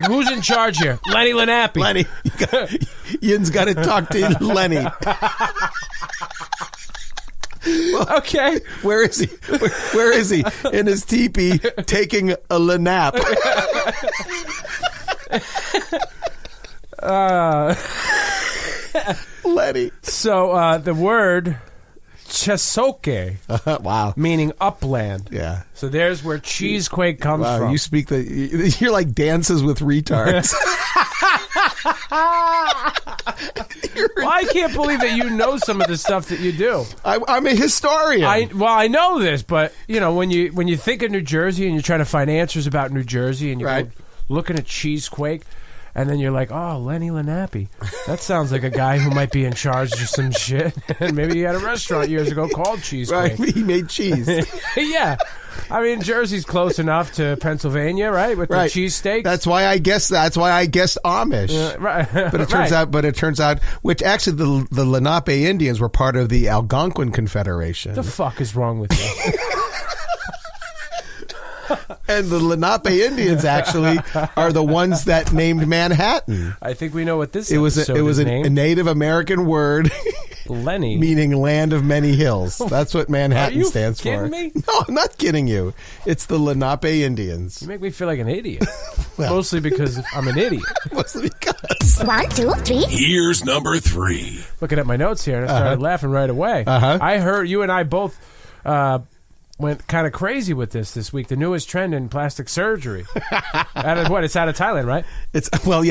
Who's in charge here? Lenny Lennape. Lenny. Yin's got to talk to Lenny. Well, okay. Where is he? Where is he? In his teepee, taking a Lennape. Lenny. So the word Cheesequake, wow, meaning upland. Yeah. So there's where Cheesequake comes from. You speak you're like dances with retards. Well, I can't believe that you know some of the stuff that you do. I'm a historian. I know this, but you know when you think of New Jersey and you're trying to find answers about New Jersey and you're looking at Cheesequake, and then you're like, oh, Lenny Lennape. That sounds like a guy who might be in charge of some shit. And maybe he had a restaurant years ago called Cheesequake. Right, he made cheese. Yeah. I mean, Jersey's close enough to Pennsylvania, right? With the cheesesteaks. That's why I guessed Amish. Right. But it turns out, which actually the Lenape Indians were part of the Algonquin Confederation. The fuck is wrong with you? And the Lenape Indians actually are the ones that named Manhattan. I think we know what this It was a Native American word, Lenny, meaning land of many hills. That's what Manhattan stands for. Are you kidding me? No, I'm not kidding you. It's the Lenape Indians. You make me feel like an idiot. Mostly because I'm an idiot. Mostly because. 1, 2, 3. Here's number 3. Looking at my notes here, and I started laughing right away. I heard you and I both went kind of crazy with this week. The newest trend in plastic surgery. It's out of Thailand, right?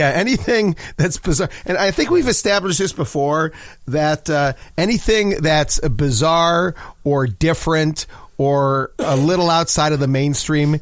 Anything that's bizarre. And I think we've established this before, that anything that's bizarre or different or a little outside of the mainstream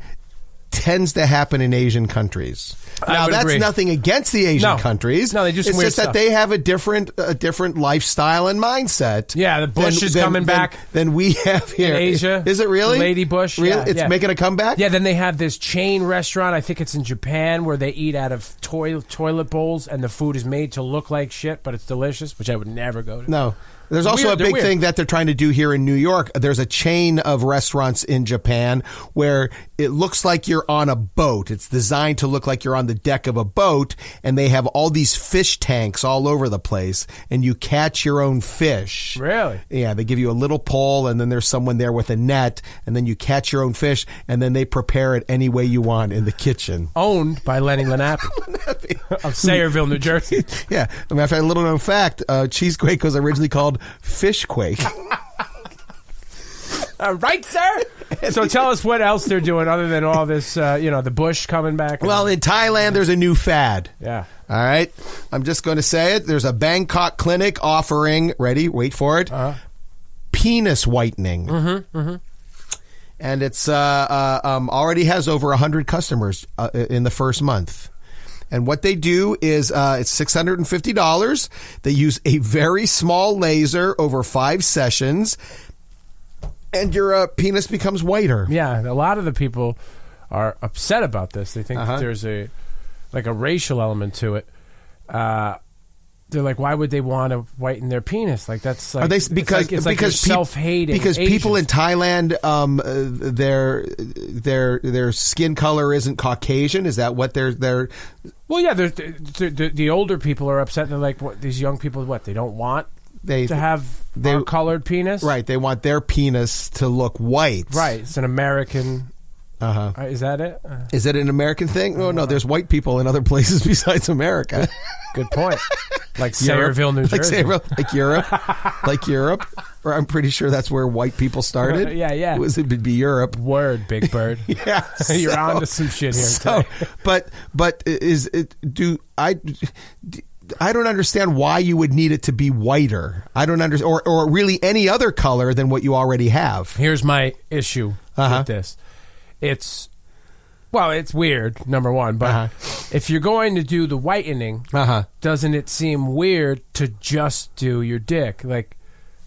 tends to happen in Asian countries. Now, that's agree. Nothing against the Asian countries. No, they do some it's weird just stuff. That they have a different lifestyle and mindset. Yeah, the Bush is coming back. Than we have here. In Asia. Is it really? Lady Bush. Really? Yeah, It's making a comeback? Yeah, then they have this chain restaurant, I think it's in Japan, where they eat out of toilet bowls, and the food is made to look like shit, but it's delicious, which I would never go to. No. There's also a big thing that they're trying to do here in New York. There's a chain of restaurants in Japan where it looks like you're on a boat. It's designed to look like you're on the deck of a boat, and they have all these fish tanks all over the place, and you catch your own fish. Really? Yeah, they give you a little pole, and then there's someone there with a net, and then you catch your own fish, and then they prepare it any way you want in the kitchen. Owned by Lenny Lennape of Sayreville, New Jersey. Yeah. As a matter of fact, a little known fact, Cheesequake was originally called Fishquake. Right, sir? So tell us what else they're doing other than all this, the Bush coming back. Well, in Thailand, there's a new fad. Yeah. All right. I'm just going to say it. There's a Bangkok clinic offering, ready, wait for it, penis whitening. And it's already has over 100 customers in the first month. And what they do is it's $650. They use a very small laser over 5 sessions, and your penis becomes whiter. Yeah, a lot of the people are upset about this. They think that there's a racial element to it. They're like, why would they want to whiten their penis? Like that's like, because self-hating. Because Asians. people in Thailand, their skin color isn't Caucasian. Is that what they're? Well, yeah, the older people are upset. They're like, what, these young people, what they don't want to have our colored penis, right? They want their penis to look white, right? It's an American. Is that it? Is it an American thing? Oh, no, there's white people in other places besides America. Good point. Like Sayreville, New Jersey. Like Europe. Or I'm pretty sure that's where white people started. Yeah. It would be Europe. Word, Big Bird. Yeah. You're on to some shit here today. But is it? I don't understand why you would need it to be whiter. I don't understand, or really any other color than what you already have. Here's my issue with this. It's weird, number one, but if you're going to do the whitening, doesn't it seem weird to just do your dick? Like,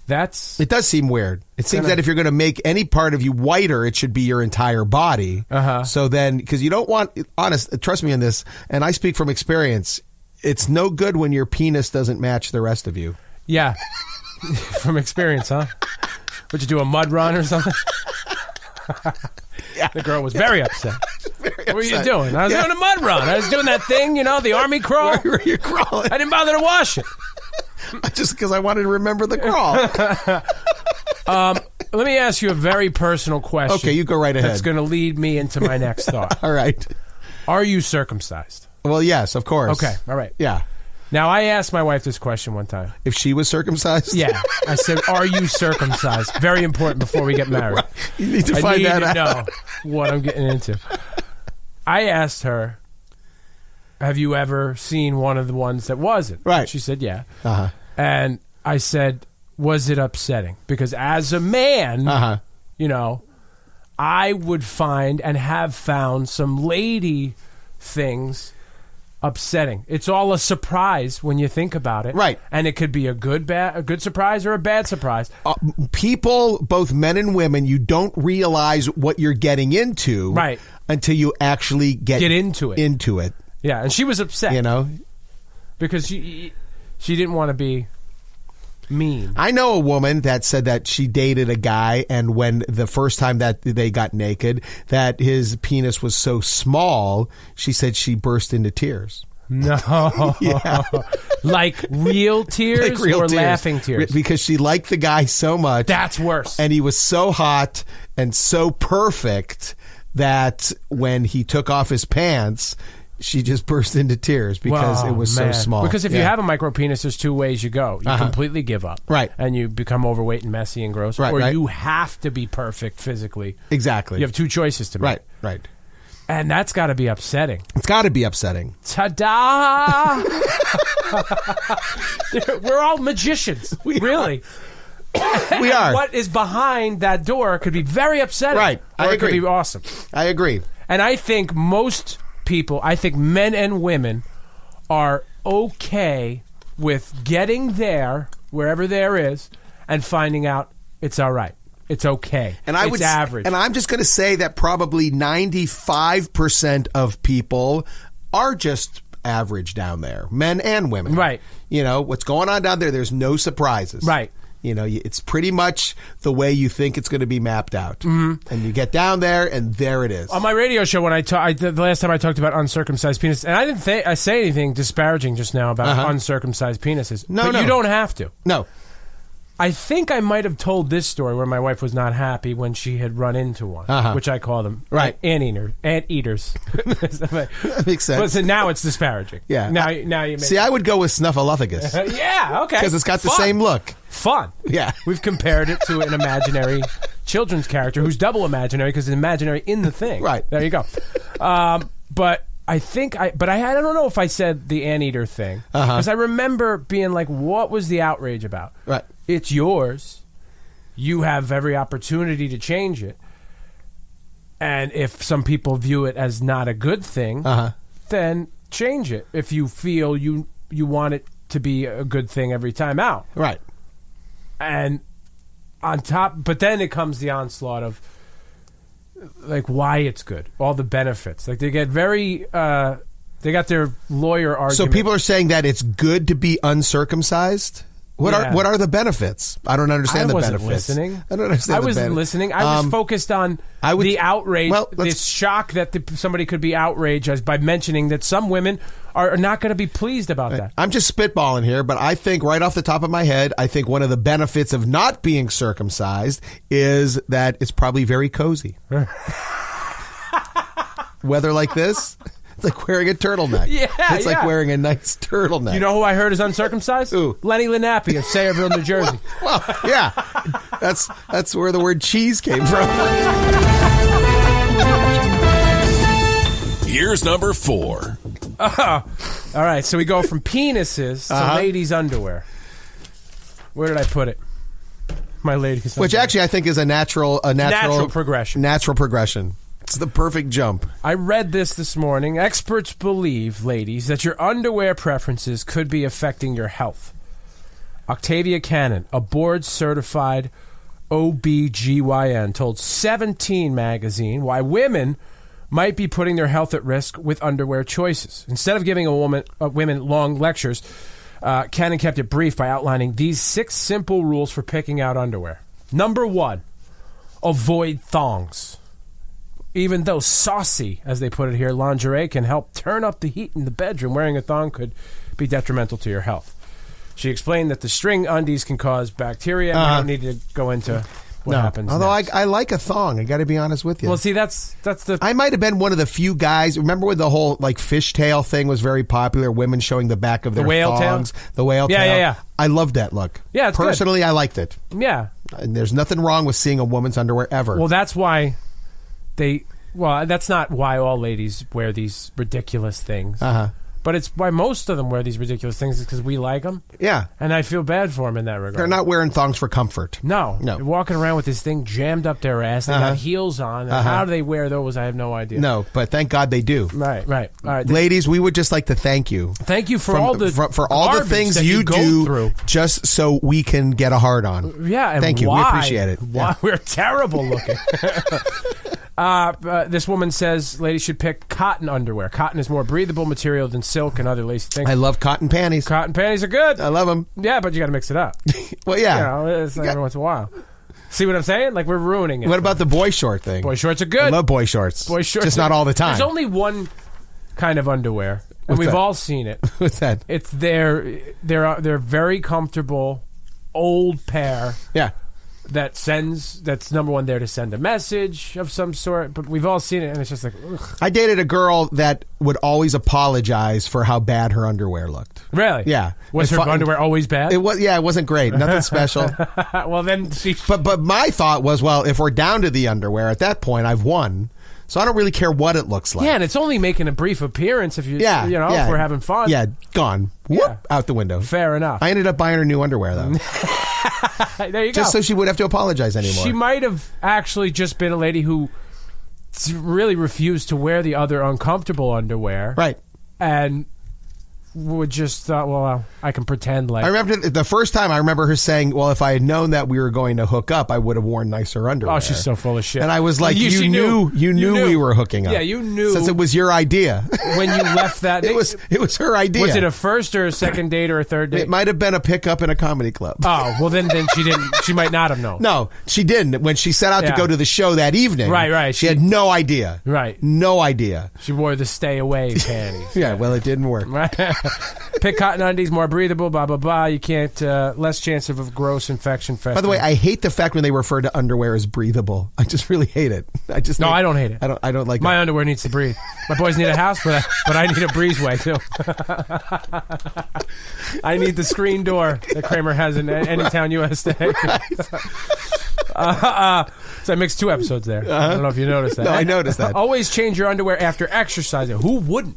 it does seem weird. It seems that if you're going to make any part of you whiter, it should be your entire body. So then, because you don't want, trust me on this, and I speak from experience, it's no good when your penis doesn't match the rest of you. Yeah. From experience, huh? Would you do a mud run or something? Yeah. The girl was very upset. What were you doing? I was doing a mud run. I was doing that thing, the army crawl. Where were you crawling? I didn't bother to wash it. Just because I wanted to remember the crawl. Let me ask you a very personal question. Okay, you go right ahead. That's going to lead me into my next thought. All right. Are you circumcised? Well, yes, of course. Okay, all right. Yeah. Now, I asked my wife this question one time. If she was circumcised? Yeah. I said, are you circumcised? Very important before we get married. Right. You need to find that out. I need to know what I'm getting into. I asked her, have you ever seen one of the ones that wasn't? Right. She said, yeah. Uh-huh. And I said, was it upsetting? Because as a man, I would find and have found some lady things upsetting. It's all a surprise when you think about it. Right. And it could be a good surprise or a bad surprise. People, both men and women, you don't realize what you're getting into right. until you actually get into it. Yeah, and she was upset. Because she didn't want to be mean. I know a woman that said that she dated a guy, and when the first time that they got naked, that his penis was so small, she said she burst into tears. No. Yeah. Like real tears like real or tears. Laughing tears? Because she liked the guy so much. That's worse. And he was so hot and so perfect that when he took off his pants, she just burst into tears because it was so small. Because if you have a micro penis, there's two ways you go. You completely give up. Right. And you become overweight and messy and gross. Right, or right. you have to be perfect physically. Exactly. You have two choices to make. Right. And that's got to be upsetting. It's got to be upsetting. Ta-da! We're all magicians. Really. We are. What is behind that door could be very upsetting. Right. I agree. It could be awesome. I agree. And I think most people, men and women, are okay with getting there, wherever there is, and finding out it's all right. It's okay. And it's average. And I'm just going to say that probably 95% of people are just average down there, men and women. Right. What's going on down there, there's no surprises. Right. It's pretty much the way you think it's going to be mapped out. Mm-hmm. And you get down there, and there it is. On my radio show, when the last time I talked about uncircumcised penises, and I didn't say anything disparaging just now about uncircumcised penises. No, you don't have to. No. I think I might have told this story where my wife was not happy when she had run into one, which I call them anteaters. That makes sense. But so now it's disparaging. Yeah. Now you see, I would go with Snuffleupagus. Yeah, okay. Because it's got the same look. Fun. Yeah. We've compared it to an imaginary children's character who's double imaginary because it's imaginary in the thing. Right. There you go. But I think I don't know if I said the anteater thing because I remember being like, what was the outrage about? Right. It's yours. You have every opportunity to change it. And if some people view it as not a good thing, then change it if you feel you want it to be a good thing every time out. Right. And on top, but then it comes the onslaught of like why it's good, all the benefits. Like they get very, they got their lawyer argument. So people are saying that it's good to be uncircumcised? What are the benefits? I don't understand the benefits. Listening. I don't understand. I wasn't listening. I was focused on the outrage, this shock that somebody could be outraged by mentioning that some women are not going to be pleased about that. I'm just spitballing here, but I think right off the top of my head, I think one of the benefits of not being circumcised is that it's probably very cozy. Weather like this. It's like wearing a turtleneck. Yeah, it's like wearing a nice turtleneck. You know who I heard is uncircumcised? Who? Lenny Lennape of Sayreville, New Jersey. Well, yeah. That's where the word cheese came from. Here's number 4. All right, so we go from penises to ladies' underwear. Where did I put it? My ladies' Which underwear. actually I think is a natural progression. Natural progression. It's the perfect jump. I read this morning. Experts believe, ladies, that your underwear preferences could be affecting your health. Octavia Cannon, a board-certified OBGYN, told 17 magazine why women might be putting their health at risk with underwear choices. Instead of giving women long lectures, Cannon kept it brief by outlining these 6 simple rules for picking out underwear. Number 1, avoid thongs. even though saucy, as they put it here, lingerie can help turn up the heat in the bedroom, wearing a thong could be detrimental to your health. She explained that the string undies can cause bacteria. We don't need to go into what happens. Although I like a thong, I got to be honest with you. Well, see, that's the. I might have been one of the few guys. Remember when the whole like fishtail thing was very popular? Women showing the back of their whale thongs, tail? the whale tail. Yeah. I loved that look. Yeah, it's personally, good. I liked it. Yeah, and there's nothing wrong with seeing a woman's underwear ever. Well, that's why they. Well, that's not why all ladies wear these ridiculous things. But it's why most of them wear these ridiculous things is because we like them. Yeah. And I feel bad for them in that regard. They're not wearing thongs for comfort. No. They're walking around with this thing jammed up their ass. They got heels on. How do they wear those? I have no idea. No, but thank God they do. Right. All right. Ladies, we would just like to thank you. Thank you for all the things you do through. Just so we can get a hard on. Yeah. And thank you. Why? We appreciate it. Why? We're terrible looking. This woman says ladies should pick cotton underwear. Cotton is more breathable material than silk and other lacy things. I love cotton panties. Cotton panties are good. I love them. Yeah, but you got to mix it up. Well, yeah. It's like every once in a while. See what I'm saying? Like we're ruining it. What about the boy short thing? Boy shorts are good. I love boy shorts. Boy shorts, just not all the time. There's only one kind of underwear, and we've all seen it. What's that? It's they're very comfortable, old pair. Yeah. That's number one there to send a message of some sort, but we've all seen it and it's just like ugh. I dated a girl that would always apologize for how bad her underwear looked. Really? Yeah. Was her underwear always bad? It wasn't great. Nothing special. Well, then But my thought was, well, if we're down to the underwear at that point, I've won. So I don't really care what it looks like. Yeah, and it's only making a brief appearance if if we're having fun. Yeah, gone. Whoop, out the window. Fair enough. I ended up buying her new underwear though. There you go. Just so she wouldn't have to apologize anymore. She might have actually just been a lady who really refused to wear the other uncomfortable underwear. Right. And would just thought, well, I can pretend like. I remember the first time I remember her saying, well, if I had known that we were going to hook up, I would have worn nicer underwear. Oh, she's so full of shit. And I was like, you knew we were hooking up. Yeah, you knew. Since it was your idea. When you left that. It was her idea. Was it a first or a second date or a third date? It might have been a pickup in a comedy club. Oh, well then she didn't. She might not have known. No, she didn't. When she set out to go to the show that evening. Right. She had no idea. Right. No idea. She wore the stay away panties. Yeah, well, it didn't work. Right. Pick cotton undies, more breathable, blah, blah, blah. You can't, less chance of a gross infection. By the way, I hate the fact when they refer to underwear as breathable. I just really hate it. I don't hate it. I don't like my underwear needs to breathe. My boys need a house, but I need a breezeway, too. I need the screen door that Kramer has in Anytown, USA. So I mixed 2 episodes there. I don't know if you noticed that. No, I noticed that. Always change your underwear after exercising. Who wouldn't?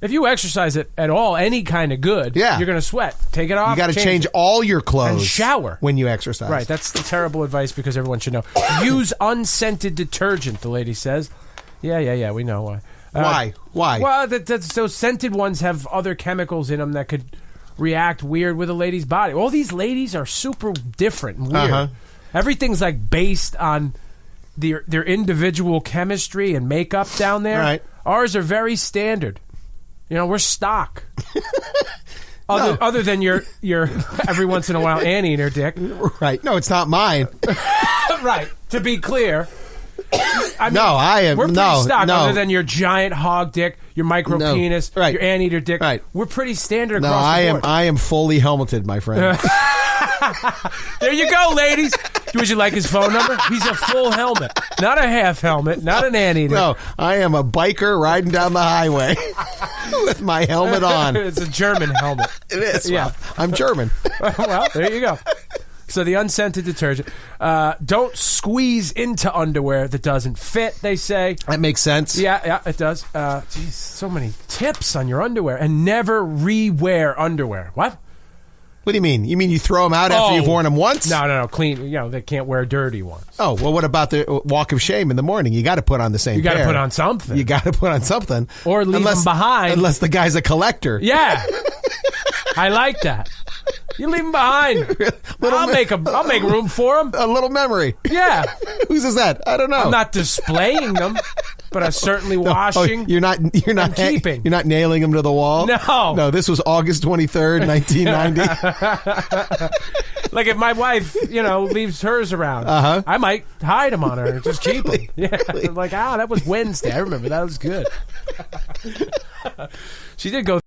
If you exercise it at all, any kind of good, you're going to sweat. Take it off. You got to change all your clothes and shower when you exercise. Right, that's terrible advice because everyone should know. Use unscented detergent, the lady says. Yeah, we know why. Why? Well, those scented ones have other chemicals in them that could react weird with a lady's body. All these ladies are super different and weird. Everything's like based on their individual chemistry and makeup down there. Right. Ours are very standard. You know, we're stock. Other than your every once in a while anteater dick. Right. No, it's not mine. Right. To be clear. I mean, I am. We're pretty stock. No. Other than your giant hog dick, your micro penis, your anteater dick. Right. We're pretty standard across the board. I am fully helmeted, my friend. There you go, ladies. Would you like his phone number? He's a full helmet, not a half helmet, not an anteater. No, I am a biker riding down the highway with my helmet on. It's a German helmet. It is. Yeah, well, I'm German. Well, there you go. So the unscented detergent. Don't squeeze into underwear that doesn't fit, they say. That makes sense. Yeah, it does. Geez, so many tips on your underwear. And never re-wear underwear. What? What do you mean? You mean you throw them out after you've worn them once? No. Clean. You know, they can't wear dirty ones. Oh, well, what about the walk of shame in the morning? You got to put on the same pair. You got to put on something. You got to put on something. Or leave them behind. Unless the guy's a collector. Yeah. I like that. You leave them behind. I'll make room for them. A little memory. Yeah. Whose is that? I don't know. I'm not displaying them, but I'm certainly washing. Oh, you're not keeping. You're not nailing them to the wall. No. This was August 23rd, 1990. Like if my wife, leaves hers around, I might hide them on her and just keep them. Yeah, like that was Wednesday. I remember that was good. She did go